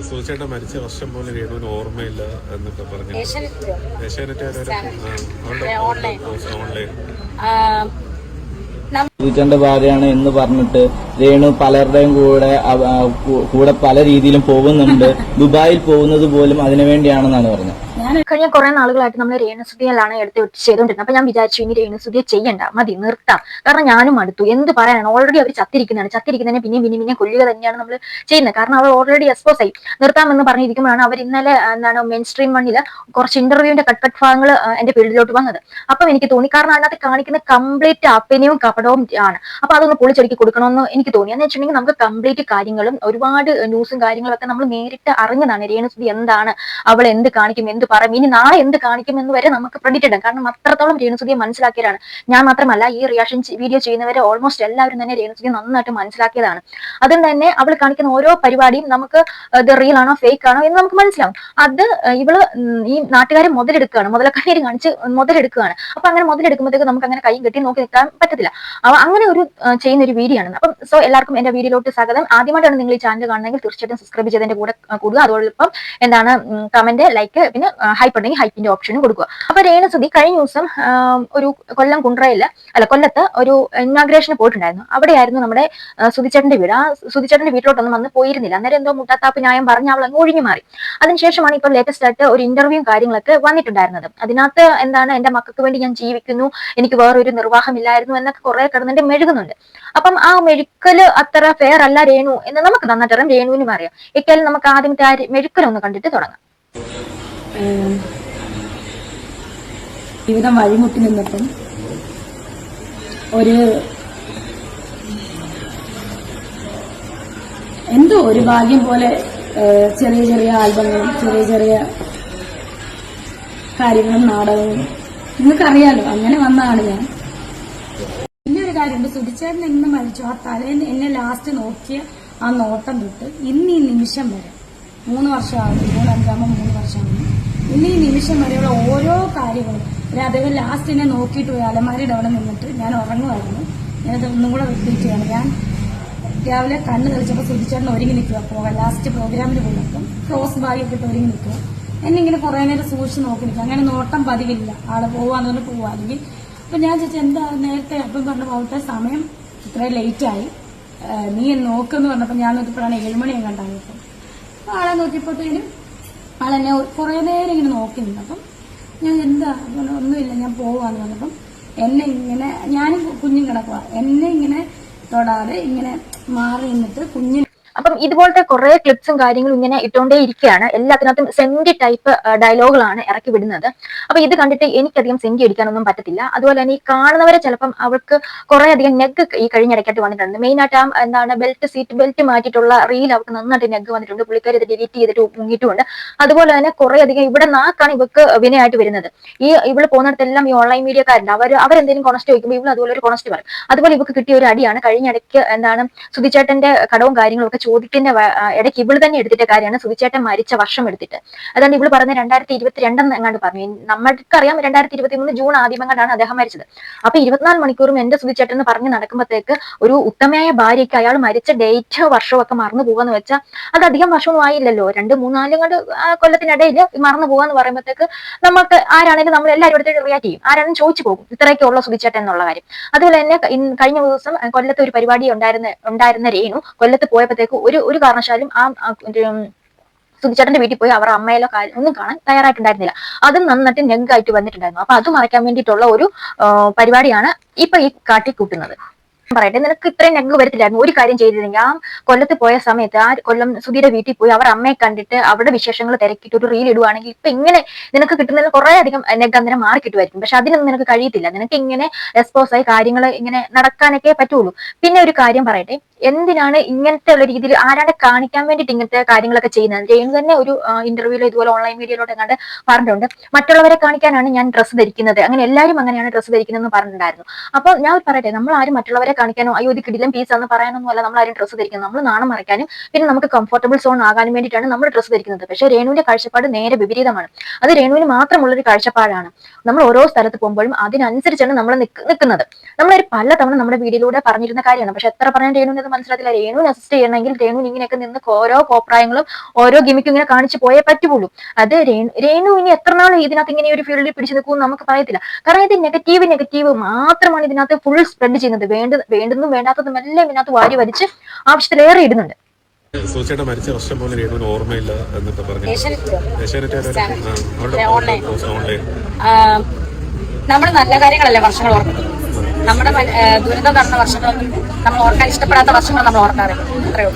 സുചേട്ടൻ മരിച്ച വർഷം പോലെ രേണുവിന് ഓർമ്മയില്ല എന്നൊക്കെ പറഞ്ഞു. ഏഷ്യാനെറ്റ് ഓൺലൈൻ സുചേട്ടന്റെ ഭാര്യയാണ് എന്ന് പറഞ്ഞിട്ട് രേണു പലരുടെയും കൂടെ പല രീതിയിലും പോകുന്നുണ്ട്. ദുബായിൽ പോകുന്നത് പോലും അതിനുവേണ്ടിയാണെന്നാണ് പറഞ്ഞത്. ഞാൻ കഴിഞ്ഞ കുറെ നാളുകളായിട്ട് നമ്മൾ രേണുസുതിയിലാണ് എടുത്ത് ചെയ്തുകൊണ്ടിരുന്നത്. അപ്പൊ ഞാൻ വിചാരിച്ചു ഇനി രേണുസുതിയെ ചെയ്യണ്ട, മതി, നിർത്താം. കാരണം ഞാനും അടുത്തു. എന്ത് പറയാനാണ്, ഓൾറെഡി അവർ ചത്തിരിക്കുന്നതിനെ പിന്നെയും കൊല്ലുക തന്നെയാണ് നമ്മൾ ചെയ്യുന്നത്. കാരണം അവൾ ഓൾറെഡി എക്സ്പോസ് ആയി. നിർത്താമെന്ന് പറഞ്ഞിരിക്കുമ്പോഴാണ് അവർ ഇന്നലെ മെയിൻ സ്ട്രീം മണ്ണിൽ കുറച്ച് ഇന്റർവ്യൂവിന്റെ കട്ട് ഭാഗങ്ങൾ എന്റെ ഫീൽഡിലോട്ട് വന്നത്. അപ്പം എനിക്ക് തോന്നി, കാരണം അതിനകത്ത് കാണിക്കുന്ന കംപ്ലീറ്റ് അഭിനയവും കപടവും ആണ്. അപ്പൊ അതൊന്ന് പൊളിച്ചൊടുക്കി കൊടുക്കണമെന്ന് എനിക്ക് തോന്നി. എന്ന് വെച്ചിട്ടുണ്ടെങ്കിൽ നമുക്ക് കംപ്ലീറ്റ് കാര്യങ്ങളും ഒരുപാട് ന്യൂസും കാര്യങ്ങളും ഒക്കെ നമ്മൾ നേരിട്ട് അറിഞ്ഞതാണ്. രേണുസുതി എന്താണ്, അവൾ എന്ത് കാണിക്കും, എന്ത് പറയും, ഇനി നാളെ എന്ത് കാണിക്കുമെന്ന് വരെ നമുക്ക് പ്രെഡിക്റ്റ് ഇടാം. കാരണം അത്രത്തോളം രേണുസുതിയെ മനസ്സിലാക്കിയതാണ്. ഞാൻ മാത്രമല്ല, ഈ റിയാക്ഷൻ വീഡിയോ ചെയ്യുന്നവരെ ഓൾമോസ്റ്റ് എല്ലാവരും തന്നെ രേണുസുതിയെ നന്നായിട്ട് മനസ്സിലാക്കിയതാണ്. അതുകൊണ്ട് തന്നെ അവൾ കാണിക്കുന്ന ഓരോ പരിപാടിയും നമുക്ക് ഇത് റിയൽ ആണോ ഫേക്ക് ആണോ എന്ന് നമുക്ക് മനസ്സിലാവും. അത് ഇവള് ഈ നാട്ടുകാരെ മുതലക്കണ്ണീര് കാണിച്ച് മുതലെടുക്കുകയാണ്. അപ്പൊ അങ്ങനെ മുതലെടുക്കുമ്പോഴത്തേക്ക് നമുക്ക് അങ്ങനെ കൈയും കെട്ടി നോക്കി നിൽക്കാൻ പറ്റത്തില്ല. അങ്ങനെ ഒരു ചെയ്യുന്ന ഒരു വീഡിയോ ആണ്. അപ്പം സോ എല്ലാവർക്കും എന്റെ വീഡിയോയിലോട്ട് സ്വാഗതം. ആദ്യമായിട്ടാണ് നിങ്ങൾ ഈ ചാനൽ കാണുന്നതെങ്കിൽ തീർച്ചയായിട്ടും സബ്സ്ക്രൈബ് ചെയ്തതിന്റെ കൂടെ കൂടുക. അതോടൊപ്പം കമന്റ്, ലൈക്ക്, പിന്നെ ഹൈപ്പ് ഉണ്ടെങ്കിൽ ഹൈപ്പിന്റെ ഓപ്ഷനും കൊടുക്കുക. അപ്പൊ രേണുസുതി കഴിഞ്ഞ ദിവസം ഒരു കൊല്ലത്ത് ഒരു ഇനാഗ്രേഷന് പോയിട്ടുണ്ടായിരുന്നു. അവിടെയായിരുന്നു നമ്മുടെ സുധിച്ചേട്ടന്റെ വീട്. ആ സുധിച്ചേട്ടന്റെ വീട്ടിലോട്ടൊന്നും വന്ന് പോയിരുന്നില്ല. അന്നേരം എന്തോ മുട്ടാത്താപ്പ് ന്യായം പറഞ്ഞ് അവൾ അങ്ങ് ഒഴിഞ്ഞു മാറി. അതിനുശേഷമാണ് ഇപ്പൊ ലേറ്റസ്റ്റ് ആയിട്ട് ഒരു ഇന്റർവ്യൂ കാര്യങ്ങളൊക്കെ വന്നിട്ടുണ്ടായിരുന്നത്. അതിനകത്ത് എന്റെ മക്കൾക്ക് വേണ്ടി ഞാൻ ജീവിക്കുന്നു, എനിക്ക് വേറൊരു നിർവാഹമില്ലായിരുന്നു എന്നൊക്കെ കുറെ കിടന്നിട്ട് മെഴുകുന്നുണ്ട്. അപ്പം ആ മെഴുക്കല് അത്ര ഫെയർ അല്ല രേണു എന്ന് നമുക്ക് നന്നായിട്ടറിയാം. രേണുവിനും അറിയാം. ഇക്കാലും നമുക്ക് ആദ്യത്തെ ആ മെഴുക്കലൊന്ന് കണ്ടിട്ട് തുടങ്ങാം. ജീവിതം വഴിമുട്ടി നിന്നപ്പം ഒരു ഭാഗ്യം പോലെ ചെറിയ ചെറിയ ആൽബങ്ങളും ചെറിയ കാര്യങ്ങളും നാടകവും നിങ്ങൾക്കറിയാലോ, അങ്ങനെ വന്നതാണ് ഞാൻ. പിന്നെ ഒരു കാര്യമുണ്ട്, സുധിച്ചേട്ടൻ എന്ന് മരിച്ചു ആ തലേന്ന് എന്നെ ലാസ്റ്റ് നോക്കിയ ആ നോട്ടം തൊട്ട് ഇന്ന് ഈ നിമിഷം വരെ 3 വർഷമാകുന്നു. 3 വർഷമാകുന്നു. ഇന്ന് ഈ നിമിഷം വരെയുള്ള ഓരോ കാര്യങ്ങളും അദ്ദേഹം ലാസ്റ്റ് എന്നെ നോക്കിയിട്ട് പോയി അലമാരിയുടെ അവിടെ നിന്നിട്ട് ഞാൻ ഉറങ്ങുമായിരുന്നു. ഞാനത് ഒന്നും കൂടെ റിപ്പീറ്റ് ചെയ്യണം. ഞാൻ രാവിലെ കണ്ണ് തെളിച്ചപ്പോൾ സുധിച്ചേട്ടൻ ഒരുങ്ങി നിൽക്കുക, പോകാൻ ലാസ്റ്റ് പ്രോഗ്രാമിന് പോകുമ്പോൾ ക്രോസ് ബാഗൊക്കെ ഇട്ട് ഒരുങ്ങി നിൽക്കുക. എന്നെ ഇങ്ങനെ കുറെ നേരം സൂക്ഷിച്ച് നോക്കി നിൽക്കുക. അങ്ങനെ നോട്ടം പതിവില്ല, ആള് പോവാന്ന് പറഞ്ഞ് പോവാ. അല്ലെങ്കിൽ അപ്പൊ ഞാൻ ചോദിച്ചാൽ എന്താ നേരത്തെ അപ്പം പറഞ്ഞ പോലത്തെ സമയം ഇത്രയും ലേറ്റായി, നീ നോക്കെന്ന് പറഞ്ഞപ്പോൾ ഞാൻ നോക്കിയപ്പോഴാണ് 7 മണിയും കണ്ടായപ്പോൾ. അപ്പൊ ആളെ നോക്കിയപ്പോഴത്തേനും ആളെന്നെ കുറെ നേരം ഇങ്ങനെ നോക്കി നിന്നപ്പം ഞാൻ എന്താ ഒന്നുമില്ല ഞാൻ പോവാന്ന് പറഞ്ഞപ്പം എന്നെ ഇങ്ങനെ, ഞാനും കുഞ്ഞും കിടക്കുക, എന്നെ ഇങ്ങനെ തൊടാതെ ഇങ്ങനെ മാറി നിന്നിട്ട് കുഞ്ഞിന്. അപ്പം ഇതുപോലത്തെ കുറെ ക്ലിപ്സും കാര്യങ്ങളും ഇങ്ങനെ ഇട്ടുകൊണ്ടേ ഇരിക്കുകയാണ്. എല്ലാത്തിനകത്തും സെന്റി ടൈപ്പ് ഡയലോഗുകളാണ് ഇറക്കി വിടുന്നത്. അപ്പൊ ഇത് കണ്ടിട്ട് എനിക്കധികം സെന്റി അടിക്കാനൊന്നും പറ്റത്തില്ല. അതുപോലെ തന്നെ ഈ കാണുന്നവരെ ചിലപ്പം അവർക്ക് കുറെ അധികം നെഗ് ഈ കഴിഞ്ഞിടയ്ക്കായിട്ട് വന്നിട്ടുണ്ട്. മെയിൻ ആയിട്ട് സീറ്റ് ബെൽറ്റ് മാറ്റിയിട്ടുള്ള റീൽ അവർക്ക് നന്നായിട്ട് നെഗ് വന്നിട്ടുണ്ട്. പുള്ളിക്കാർ ഇത് ഡിലീറ്റ് ചെയ്തിട്ട് മുങ്ങിയിട്ടുമുണ്ട്. അതുപോലെ തന്നെ കുറെ അധികം ഇവിടെ നാക്കാണ് ഇവർക്ക് വിനയായിട്ട് വരുന്നത്. ഇവള് പോകുന്നിടത്തെല്ലാം ഈ ഓൺലൈൻ മീഡിയക്കാരുണ്ട്. അവരെന്തെങ്കിലും കൊണസ്റ്റ് വയ്ക്കുമ്പോൾ ഇവള് അതുപോലെ ഒരു കൊണസ്റ്റ് പറയും. അതുപോലെ ഇവർക്ക് കിട്ടിയ ഒരു അടിയാണ് കഴിഞ്ഞിടയ്ക്ക് സുധിച്ചേട്ടന്റെ കടവും കാര്യങ്ങളൊക്കെ ചോദിക്കുന്ന ഇടയ്ക്ക് ഇവള് തന്നെ എടുത്തിട്ട കാര്യമാണ് സുധിച്ചേട്ടൻ മരിച്ച വർഷം എടുത്തിട്ട്. അതായത് ഇവള് പറഞ്ഞ 2022 എങ്ങാണ്ട് പറഞ്ഞു. നമ്മൾക്കറിയാം 2023 ജൂൺ ആദ്യമെങ്ങാണ്ടാണ് അദ്ദേഹം മരിച്ചത്. അപ്പൊ 24 മണിക്കൂറും എന്റെ സുധിച്ചേട്ടൻ എന്ന് പറഞ്ഞ് നടക്കുമ്പോഴത്തേക്ക് ഒരു ഉത്തമയായ ഭാര്യയ്ക്ക് അയാൾ മരിച്ച ഡേറ്റ് വർഷവും ഒക്കെ മറന്നു പോവാന്ന് വെച്ചാൽ അത് അധികം വർഷമൊന്നും ആയില്ലല്ലോ. 2, 3, 4 കൊല്ലത്തിനിടയിൽ മറന്നു പോവാന്ന് പറയുമ്പോഴത്തേക്ക് നമുക്ക് ആരാണെങ്കിലും നമ്മൾ എല്ലാവരും എടുത്തിട്ട് റിയാക്ട് ചെയ്യും. ആരാണെങ്കിലും ചോദിച്ചു പോകും ഇത്രയൊക്കെ ഉള്ള സുധിച്ചേട്ടൻ എന്നുള്ള കാര്യം. അതുപോലെ തന്നെ കഴിഞ്ഞ ദിവസം കൊല്ലത്ത് ഒരു പരിപാടി ഉണ്ടായിരുന്ന രേണു കൊല്ലത്ത് പോയപ്പോഴത്തേക്ക് ഒരു കാരണവശാലും സുധിച്ചേട്ടന്റെ വീട്ടിൽ പോയി അവർ അമ്മയിലോ ഒന്നും കാണാൻ തയ്യാറായിട്ടുണ്ടായിരുന്നില്ല. അതും നന്നായിട്ട് നെഗായിട്ട് വന്നിട്ടുണ്ടായിരുന്നു. അപ്പൊ അത് മറയ്ക്കാൻ വേണ്ടിയിട്ടുള്ള ഒരു പരിപാടിയാണ് ഇപ്പൊ ഈ കാട്ടിക്കൂട്ടുന്നത്. പറയട്ടെ, നിനക്ക് ഇത്രയും നെഗ് വരത്തില്ലായിരുന്നു ഒരു കാര്യം ചെയ്തിരുന്നെങ്കിൽ. ആ കൊല്ലത്ത് പോയ സമയത്ത് ആ കൊല്ലം സുധിയുടെ വീട്ടിൽ പോയി അവർ അമ്മയെ കണ്ടിട്ട് അവരുടെ വിശേഷങ്ങൾ തിരക്കിയിട്ട് ഒരു റീൽ ഇടുവാണെങ്കിൽ ഇപ്പൊ ഇങ്ങനെ നിനക്ക് കിട്ടുന്നതിന് കുറെ അധികം നെഗ് അന്നേരം മാറി കിട്ടുമായിരിക്കും. പക്ഷെ അതിനൊന്നും നിനക്ക് കഴിയത്തില്ല. നിനക്ക് ഇങ്ങനെ എക്സ്പോസ് ആയി കാര്യങ്ങൾ ഇങ്ങനെ നടക്കാനൊക്കെ പറ്റുള്ളൂ. പിന്നെ ഒരു കാര്യം പറയട്ടെ, എന്തിനാണ് ഇങ്ങനത്തെ ഉള്ള രീതിയിൽ ആരാണ്ട് കാണിക്കാൻ വേണ്ടിയിട്ട് ഇങ്ങനത്തെ കാര്യങ്ങളൊക്കെ ചെയ്യുന്നത്? ജെയിൻ തന്നെ ഒരു ഇന്റർവ്യൂലോ ഇതുപോലെ ഓൺലൈൻ മീഡിയയിലോട്ട് എങ്ങാണ്ട് പറഞ്ഞിട്ടുണ്ട്, മറ്റുള്ളവരെ കാണിക്കാനാണ് ഞാൻ ഡ്രസ്സ് ധരിക്കുന്നത്, അങ്ങനെ എല്ലാവരും അങ്ങനെയാണ് ഡ്രസ്സ് ധരിക്കുന്നതെന്ന് പറഞ്ഞിട്ടുണ്ടായിരുന്നു. അപ്പൊ ഞാൻ പറയട്ടെ, നമ്മൾ ആരും മറ്റുള്ളവരെ കാണിക്കാനോ അയ്യോ ഇത് കിടിലം പീസ് എന്ന് പറയാനൊന്നും അല്ല നമ്മൾ ആരും ഡ്രസ്സ് ധരിക്കുന്നത്. നമ്മൾ നാണം മറയ്ക്കാനും പിന്നെ നമുക്ക് കംഫർട്ടബിൾ സോൺ ആകാനും വേണ്ടിയിട്ടാണ് നമ്മൾ ഡ്രസ്സ് ധരിക്കുന്നത്. പക്ഷെ രേണുവിന്റെ കാഴ്ചപ്പാട് നേരെ വിപരീതമാണ്. അത് രേണുവിന് മാത്രമുള്ളൊരു കാഴ്ചപ്പാടാണ്. നമ്മൾ ഓരോ സ്ഥലത്ത് പോകുമ്പോഴും അതിനനുസരിച്ചാണ് നമ്മൾ നിൽക്കുന്നത്. നമ്മളൊരു പല തവണ നമ്മുടെ വീഡിയോയിലൂടെ പറഞ്ഞിരുന്ന കാര്യമാണ്. പക്ഷെ എത്ര പറഞ്ഞാൽ രേണുവിന് അത് മനസ്സിലാക്കില്ല. രേണുവിന് അസിസ്റ്റ് ചെയ്യണമെങ്കിൽ രേണുവിന് ഇങ്ങനെയൊക്കെ നിന്ന് ഓരോ കോപ്രായങ്ങളും ഓരോ ഗിമിക്കും ഇങ്ങനെ കാണിച്ചു പോയേ പറ്റുള്ളൂ. അത് രേണു ഇനി എത്ര നാൾ ഇതിനകത്ത് ഇങ്ങനെ ഒരു ഫീൽഡിൽ പിടിച്ചു നിൽക്കും നമുക്ക് പറയത്തില്ല. കാരണം ഇത് നെഗറ്റീവ് മാത്രമാണ് ഇതിനകത്ത് ഫുൾ സ്പ്രെഡ് ചെയ്യുന്നത്. വേണ്ടുന്നതും വേണ്ടാത്തതും എല്ലാം ഇതിനകത്ത് വാരി വലിച്ച് ആവശ്യത്തിലേറെ ഇടുന്നുണ്ട്. സൂചിയുടെ മരിച്ച വർഷം പോലും രേണുവിന് ഓർമ്മയില്ല എന്നൊക്കെ പറഞ്ഞു. ഓൺലൈൻ നമ്മൾ നല്ല കാര്യങ്ങളല്ലേ വർഷങ്ങൾ ഓർക്കുന്നത്. നമ്മുടെ ദുരിതം നടന്ന വർഷങ്ങളൊന്നും നമ്മൾ ഓർക്കാൻ ഇഷ്ടപ്പെടാത്ത വർഷങ്ങൾ നമ്മൾ ഓർക്കാറില്ല. അത്രയോ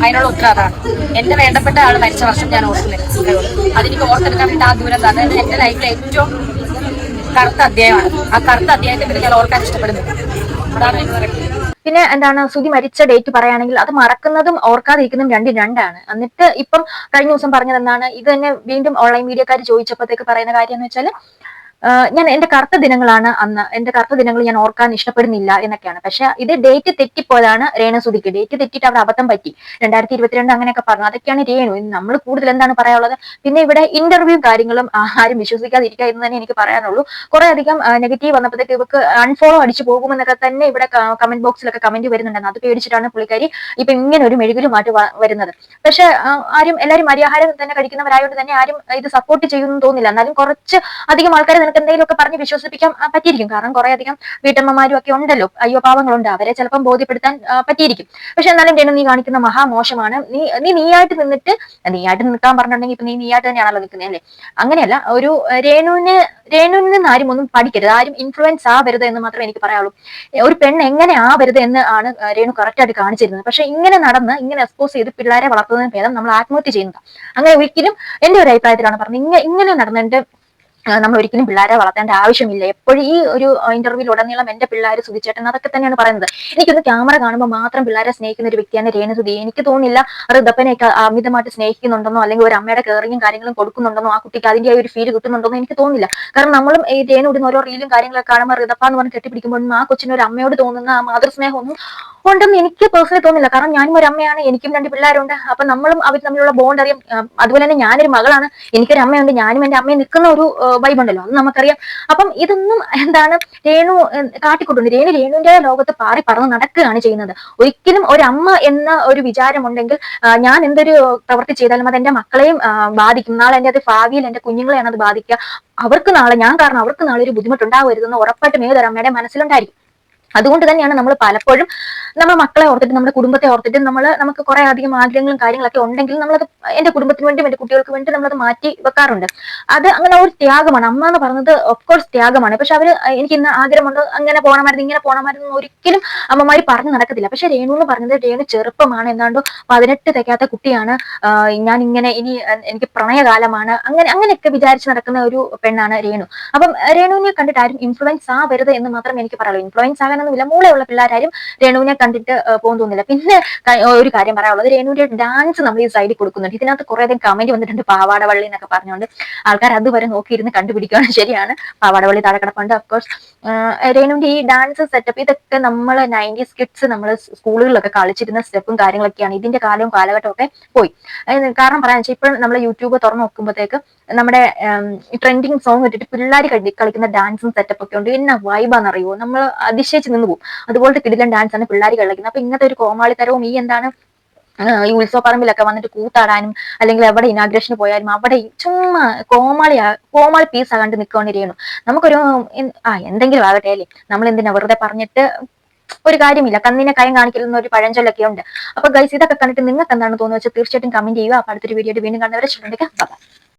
അതിനുള്ള ഉത്തരം അതാണ്. എന്റെ വേണ്ടപ്പെട്ട ആൾ മരിച്ച വർഷം ഞാൻ ഓർക്കുന്നില്ല. അത്രയോ അതെനിക്ക് ഓർത്തെടുക്കാൻ വേണ്ടി ആ ദുരന്തം അതായത് എന്റെ ലൈഫിലെ ഏറ്റവും കറുത്ത അധ്യായമാണ്. ആ കറുത്ത അധ്യായത്തെ പറ്റി ഞാൻ ഓർക്കാൻ ഇഷ്ടപ്പെടുന്നില്ല. അതാണ് എനിക്ക് പറയുന്നത്. പിന്നെ എന്താണ് സുധി മരിച്ച ഡേറ്റ് പറയുകയാണെങ്കിൽ അത് മറക്കുന്നതും ഓർക്കാതിരിക്കുന്നതും രണ്ടും രണ്ടാണ്. എന്നിട്ട് ഇപ്പം കഴിഞ്ഞ ദിവസം പറഞ്ഞത് എന്താണ്, ഇത് തന്നെ വീണ്ടും ഓൺലൈൻ മീഡിയക്കാർ ചോദിച്ചപ്പോഴത്തേക്ക് പറയുന്ന കാര്യം എന്ന് വെച്ചാൽ ഞാൻ എന്റെ കറുത്ത ദിനങ്ങളാണ് അന്ന്, എന്റെ കറുത്ത ദിനങ്ങൾ ഞാൻ ഓർക്കാൻ ഇഷ്ടപ്പെടുന്നില്ല എന്നൊക്കെയാണ്. പക്ഷെ ഇത് ഡേറ്റ് തെറ്റിപ്പോയതാണ് രേണുസുധിക്ക്. ഡേറ്റ് തെറ്റിയിട്ട് അവിടെ അബദ്ധം പറ്റി. 2022 അങ്ങനെയൊക്കെ പറഞ്ഞു. അതൊക്കെയാണ് രേണു. നമ്മൾ കൂടുതൽ എന്താണ് പറയാനുള്ളത്. പിന്നെ ഇവിടെ ഇന്റർവ്യൂ കാര്യങ്ങളും ആരും വിശ്വസിക്കാതിരിക്കുക എന്ന് തന്നെ എനിക്ക് പറയാനുള്ളൂ. കുറെ അധികം നെഗറ്റീവ് വന്നപ്പോഴത്തേക്ക് ഇവർക്ക് അൺഫോളോ അടിച്ചു പോകുമെന്നൊക്കെ തന്നെ ഇവിടെ കമന്റ് ബോക്സിലൊക്കെ കമന്റ് വരുന്നുണ്ടെന്ന്. അത് പേടിച്ചിട്ടാണ് പുള്ളിക്കാരി ഇപ്പൊ ഇങ്ങനെ ഒരു മെഴുകിലുമായിട്ട് വരുന്നത്. പക്ഷെ എല്ലാവരും അരിയാഹാരം തന്നെ കഴിക്കുന്നവരായതുകൊണ്ട് തന്നെ ആരും ഇത് സപ്പോർട്ട് ചെയ്യുമെന്ന് തോന്നില്ല. എന്നാലും കുറച്ച് അധികം ആൾക്കാർ എന്തെങ്കിലുമൊക്കെ പറഞ്ഞ് വിശ്വസിപ്പിക്കാൻ പറ്റിയിരിക്കും. കാരണം കുറെ അധികം വീട്ടമ്മമാരും ഒക്കെ ഉണ്ടല്ലോ, അയ്യോ പാവങ്ങളുണ്ട്, അവരെ ചിലപ്പം ബോധ്യപ്പെടുത്താൻ പറ്റിയിരിക്കും. പക്ഷെ എന്നാലും രേണു നീ കാണിക്കുന്ന മഹാമോശമാണ്. നീയായിട്ട് നിൽക്കാൻ പറഞ്ഞിട്ടുണ്ടെങ്കിൽ ഇപ്പൊ നീയായിട്ട് തന്നെയാണല്ലോ നിൽക്കുന്നത് അല്ലേ? അങ്ങനെയല്ല, ഒരു രേണുവിൽ നിന്ന് ആരും ഒന്നും പഠിക്കരുത്, ആരും ഇൻഫ്ലുവൻസ് ആവരുത് എന്ന് മാത്രമേ എനിക്ക് പറയാനുള്ളൂ. ഒരു പെണ്ണ് എങ്ങനെ ആവരുത് എന്ന് ആണ് രേണു കറക്റ്റ് ആയിട്ട് കാണിച്ചിരുന്നത്. പക്ഷെ ഇങ്ങനെ നടന്ന് ഇങ്ങനെ എക്സ്പോസ് ചെയ്ത് പിള്ളേരെ വളർത്തുന്നതിന് ഭേദം നമ്മൾ ആത്മഹത്യ ചെയ്യുന്നതാണ്. അങ്ങനെ ഒരിക്കലും എന്റെ ഒരു അഭിപ്രായത്തിലാണ് പറഞ്ഞത്. ഇങ്ങനെ നടന്നിട്ട് നമ്മൾ ഒരിക്കലും പിള്ളേരെ വളർത്തേണ്ട ആവശ്യമില്ല. എപ്പോഴും ഈ ഒരു ഇന്റർവ്യൂവിൽ ഉടനീളം എന്റെ പിള്ളേർ സുധിച്ചേട്ടൻ അതൊക്കെ തന്നെയാണ് പറയുന്നത്. എനിക്കൊന്ന് ക്യാമറ കാണുമ്പോൾ മാത്രം പിള്ളേരെ സ്നേഹിക്കുന്ന ഒരു വ്യക്തിയാണ് രേണുസുധി. എനിക്ക് തോന്നുന്നില്ല ഋതപ്പനെയൊക്കെ അമിതമായിട്ട് സ്നേഹിക്കുന്നുണ്ടെന്നോ അല്ലെങ്കിൽ ഒരു അമ്മയുടെ കെയറിങ്ങും കാര്യങ്ങളും കൊടുക്കുന്നുണ്ടെന്നോ ആ കുട്ടിക്ക് അതിന്റെ ഒരു ഫീൽ കിട്ടുന്നുണ്ടെന്നോ എനിക്ക് തോന്നുന്നില്ല. കാരണം നമ്മളും ഈ രേണു ഇടുന്ന ഓരോ റീലും കാര്യങ്ങളൊക്കെ കാണുമ്പോൾ ഋതപ്പ എന്ന് പറഞ്ഞ് കെട്ടിപ്പിടിക്കുമ്പോഴും ആ കൊച്ചിന് ഒരു അമ്മയോട് തോന്നുന്ന ആ മാതൃസ്നേഹമൊന്നും ഉണ്ടെന്ന് എനിക്ക് പേഴ്സണലി തോന്നില്ല. കാരണം ഞാനും ഒരു അമ്മയാണ്, എനിക്കും 2 പിള്ളേരുണ്ട്. അപ്പൊ നമ്മളും അവർ തമ്മിലുള്ള ബോണ്ട് അറിയാം. അതുപോലെ തന്നെ ഞാനൊരു മകളാണ്, എനിക്കൊരു അമ്മയുണ്ട്, ഞാനും എന്റെ അമ്മയെ നിൽക്കുന്ന ഒരു വൈബുണ്ടല്ലോ, അത് നമുക്കറിയാം. അപ്പം ഇതൊന്നും എന്താണ് രേണു കാട്ടിക്കൊണ്ടുണ്ട്. രേണുവിന്റെ ലോകത്ത് പാറി പറന്ന് നടക്കുകയാണ് ചെയ്യുന്നത്. ഒരിക്കലും ഒരു അമ്മ എന്ന ഒരു വിചാരമുണ്ടെങ്കിൽ ഞാൻ എന്തൊരു പ്രവൃത്തി ചെയ്താലും അത് എന്റെ മക്കളെയും ബാധിക്കും. നാളെ എന്റെ അത് ഭാവിയിൽ എന്റെ കുഞ്ഞുങ്ങളെയാണ് അത് ബാധിക്കുക. അവർക്ക് നാളെ ഞാൻ കാരണം അവർക്ക് നാളെ ഒരു ബുദ്ധിമുട്ടുണ്ടാവരുതെന്ന് ഉറപ്പായിട്ടും ഏതൊരു അമ്മയുടെ മനസ്സിലുണ്ടായിരിക്കും. അതുകൊണ്ട് തന്നെയാണ് നമ്മൾ പലപ്പോഴും നമ്മുടെ മക്കളെ ഓർത്തിട്ട് നമ്മുടെ കുടുംബത്തെ ഓർത്തിട്ട് നമുക്ക് കുറെ അധികം ആഗ്രഹങ്ങളും കാര്യങ്ങളൊക്കെ ഉണ്ടെങ്കിൽ നമ്മളത് എന്റെ കുടുംബത്തിന് വേണ്ടി എന്റെ കുട്ടികൾക്ക് വേണ്ടി നമ്മളത് മാറ്റി വെക്കാറുണ്ട്. അത് അങ്ങനെ ഒരു ത്യാഗമാണ്. അമ്മ എന്ന് പറയുന്നത് ഓഫ്കോഴ്സ് ത്യാഗമാണ്. പക്ഷെ അവര് എനിക്ക് ഇന്ന് ആഗ്രഹമുണ്ട്, അങ്ങനെ പോകണമായിരുന്നു ഇങ്ങനെ പോകണമായിരുന്നു ഒരിക്കലും അമ്മമാര് പറഞ്ഞു നടക്കത്തില്ല. പക്ഷെ രേണു എന്ന് പറഞ്ഞത് രേണു ചെറുപ്പമാണ്, എന്താണ്ടോ 18 തികയാത്ത കുട്ടിയാണ്, ഞാൻ ഇങ്ങനെ ഇനി എനിക്ക് പ്രണയകാലമാണ്, അങ്ങനെയൊക്കെ വിചാരിച്ച് നടക്കുന്ന ഒരു പെണ്ണാണ് രേണു. അപ്പം രേണുവിനെ കണ്ടിട്ട് ആരും ഇൻഫ്ലുവൻസ് ആവരുത് എന്ന് മാത്രമേ എനിക്ക് പറയുള്ളൂ. ഇൻഫ്ലുവൻസ് ആകാനൊന്നുമില്ല. മൂളയുള്ള പിള്ളേരാരും രേണുവിനെ കണ്ടിട്ട് പോകും തോന്നില്ല. പിന്നെ ഒരു കാര്യം പറയാനുള്ളത്, രേണുവിന്റെ ഡാൻസ് നമ്മൾ ഈ സൈഡിൽ കൊടുക്കുന്നുണ്ട്. ഇതിനകത്ത് കുറെ അധികം കമന്റ് വന്നിട്ടുണ്ട്, പാവാടവള്ളി എന്നൊക്കെ പറഞ്ഞുകൊണ്ട്. ആൾക്കാർ അതുവരെ നോക്കിയിരുന്ന് കണ്ടുപിടിക്കുകയാണ്. ശരിയാണ്, പാവാടവള്ളി താഴെ കിടപ്പുണ്ട്. അഫ്കോഴ്സ് രേണുവിന്റെ ഈ ഡാൻസ് സെറ്റപ്പ് ഇതൊക്കെ നമ്മൾ 90s കിഡ്സ് നമ്മൾ സ്കൂളുകളിലൊക്കെ കളിച്ചിരുന്ന സ്റ്റെപ്പും കാര്യങ്ങളൊക്കെയാണ്. ഇതിന്റെ കാലവും കാലഘട്ടവും ഒക്കെ പോയി. കാരണം പറയാന്ന് വെച്ചാൽ ഇപ്പോൾ നമ്മൾ യൂട്യൂബ് തുറന്നു നോക്കുമ്പോഴത്തേക്ക് നമ്മുടെ ട്രെൻഡിങ് സോങ് ഇട്ടിട്ട് പിള്ളേർ കളിക്കുന്ന ഡാൻസും സെറ്റപ്പ് ഒക്കെ ഉണ്ട്. എന്നാ വൈബാന്നറിയോ, നമ്മൾ അതിശയിച്ച് നിന്ന് പോകും. അതുപോലത്തെ കിടിലൻ ഡാൻസ് ആണ് പിള്ളേർ കളിക്കുന്നത്. അപ്പൊ ഇങ്ങനത്തെ ഒരു കോമാളിത്തരവും ഈ എന്താണ് ഈ ഉത്സവപ്പറമ്പിലൊക്കെ വന്നിട്ട് കൂത്താടാനും അല്ലെങ്കിൽ എവിടെ ഇനാഗ്രേഷന് പോയാലും അവിടെ ചുമ്മാ കോമാളി പീസ് ആകാണ്ട് നിൽക്കുകയാണ് രേണു. നമുക്കൊരു എന്തെങ്കിലും ആകട്ടെ അല്ലേ, നമ്മൾ എന്തിനാ വെറുതെ പറഞ്ഞിട്ട് ഒരു കാര്യമില്ല. കണ്ണിനെ കയം കാണിക്കുന്ന ഒരു പഴഞ്ചൊല്ലൊക്കെ ഉണ്ട്. അപ്പൊ ഗൈസ് ഇതൊക്കെ കണ്ടിട്ട് നിങ്ങൾക്ക് എന്താണ് തോന്നുന്നത് വെച്ചാൽ തീർച്ചയായിട്ടും കമന്റ് ചെയ്യുക. അപ്പൊ അടുത്തൊരു വീഡിയോ വീണ്ടും കാണുന്നവരെ